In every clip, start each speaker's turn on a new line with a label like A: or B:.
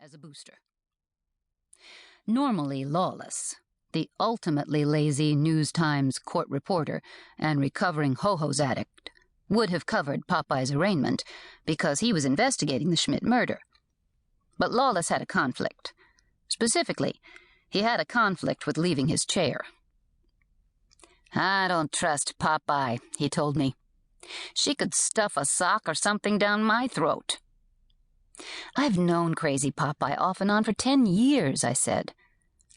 A: as a booster. Normally lawless, the ultimately lazy News-Times court reporter and recovering ho-hos addict would have covered Popeye's arraignment because he was investigating the Schmidt murder. But Lawless had a conflict. Specifically, he had a conflict with leaving his chair. "I don't trust Popeye," he told me. "She could stuff a sock or something down my throat." "I've known Crazy Popeye off and on for 10 years, I said.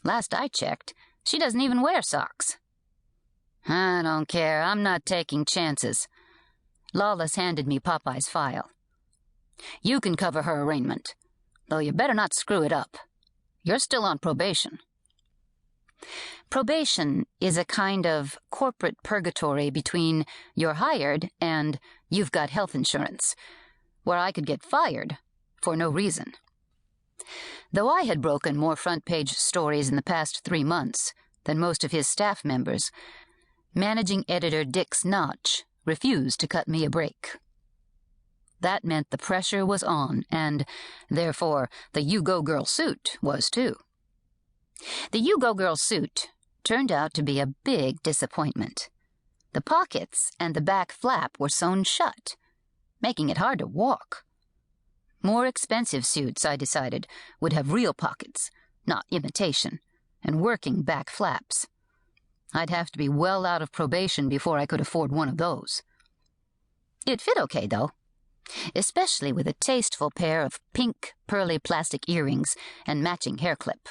A: "Last I checked, she doesn't even wear socks." "I don't care. I'm not taking chances." Lawless handed me Popeye's file. "You can cover her arraignment, though you better not screw it up. You're still on probation." Probation is a kind of corporate purgatory between you're hired and you've got health insurance, where I could get fired for no reason. Though I had broken more front-page stories in the past 3 months than most of his staff members, managing editor Dick Snotch refused to cut me a break. That meant the pressure was on, and, therefore, the You Go Girl suit was too. The You Go Girl suit turned out to be a big disappointment. The pockets and the back flap were sewn shut, making it hard to walk. More expensive suits, I decided, would have real pockets, not imitation, and working back flaps. I'd have to be well out of probation before I could afford one of those. It fit okay, though, especially with a tasteful pair of pink, pearly plastic earrings and matching hair clip.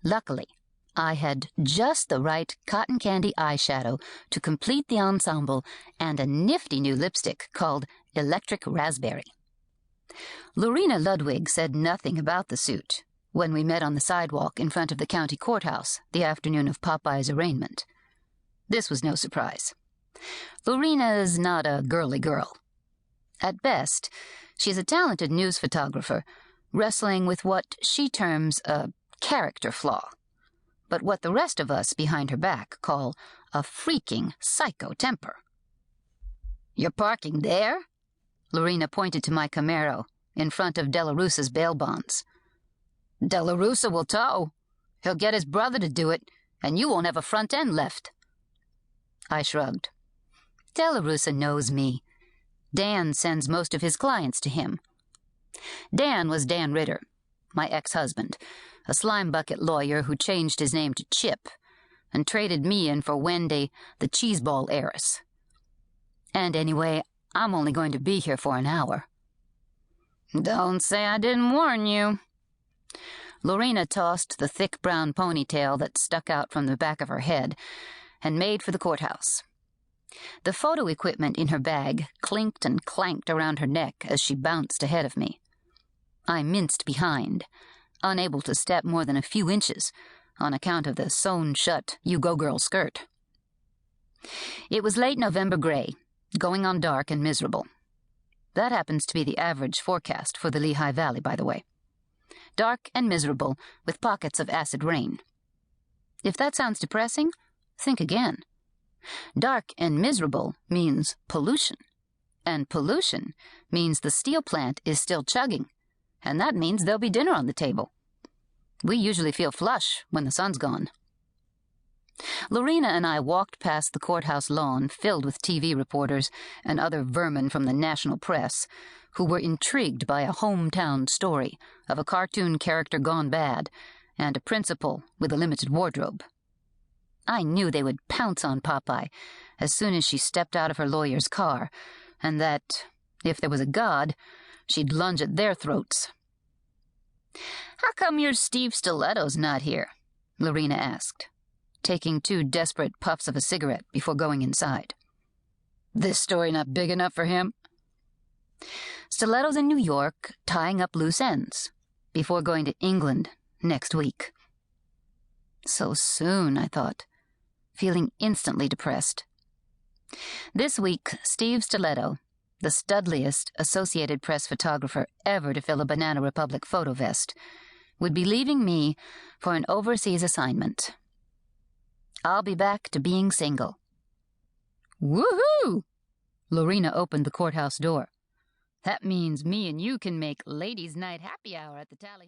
A: Luckily, I had just the right cotton candy eyeshadow to complete the ensemble and a nifty new lipstick called Electric Raspberry. Lorena Ludwig said nothing about the suit when we met on the sidewalk in front of the county courthouse the afternoon of Popeye's arraignment. This was no surprise. Lorena's not a girly girl. At best, she's a talented news photographer, wrestling with what she terms a character flaw, but what the rest of us behind her back call a freaking psycho temper. "You're parking there?" Lorena pointed to my Camaro in front of De La Russa's bail bonds. "De La Russa will tow. He'll get his brother to do it, and you won't have a front end left." I shrugged. De La Russa knows me. Dan sends most of his clients to him. Dan was Dan Ritter, my ex-husband, a slime bucket lawyer who changed his name to Chip and traded me in for Wendy, the cheeseball heiress. And anyway, I'm only going to be here for an hour. "Don't say I didn't warn you." Lorena tossed the thick brown ponytail that stuck out from the back of her head and made for the courthouse. The photo equipment in her bag clinked and clanked around her neck as she bounced ahead of me. I minced behind, unable to step more than a few inches on account of the sewn-shut You Go Girl skirt. It was late November gray, going on dark and miserable. That happens to be the average forecast for the Lehigh Valley, by the way. Dark and miserable, with pockets of acid rain. If that sounds depressing, think again. Dark and miserable means pollution, and pollution means the steel plant is still chugging, and that means there'll be dinner on the table. We usually feel flush when the sun's gone. Lorena and I walked past the courthouse lawn filled with TV reporters and other vermin from the national press who were intrigued by a hometown story of a cartoon character gone bad and a principal with a limited wardrobe. I knew they would pounce on Popeye as soon as she stepped out of her lawyer's car, and that, if there was a God, she'd lunge at their throats. "How come your Steve Stiletto's not here?" Lorena asked, taking 2 desperate puffs of a cigarette before going inside. "This story not big enough for him?" "Stiletto's in New York, tying up loose ends, before going to England next week." So soon, I thought, feeling instantly depressed. This week, Steve Stiletto, the studliest Associated Press photographer ever to fill a Banana Republic photo vest, would be leaving me for an overseas assignment. I'll be back to being single. "Woohoo!" Lorena opened the courthouse door. "That means me and you can make ladies' night happy hour at the Tally."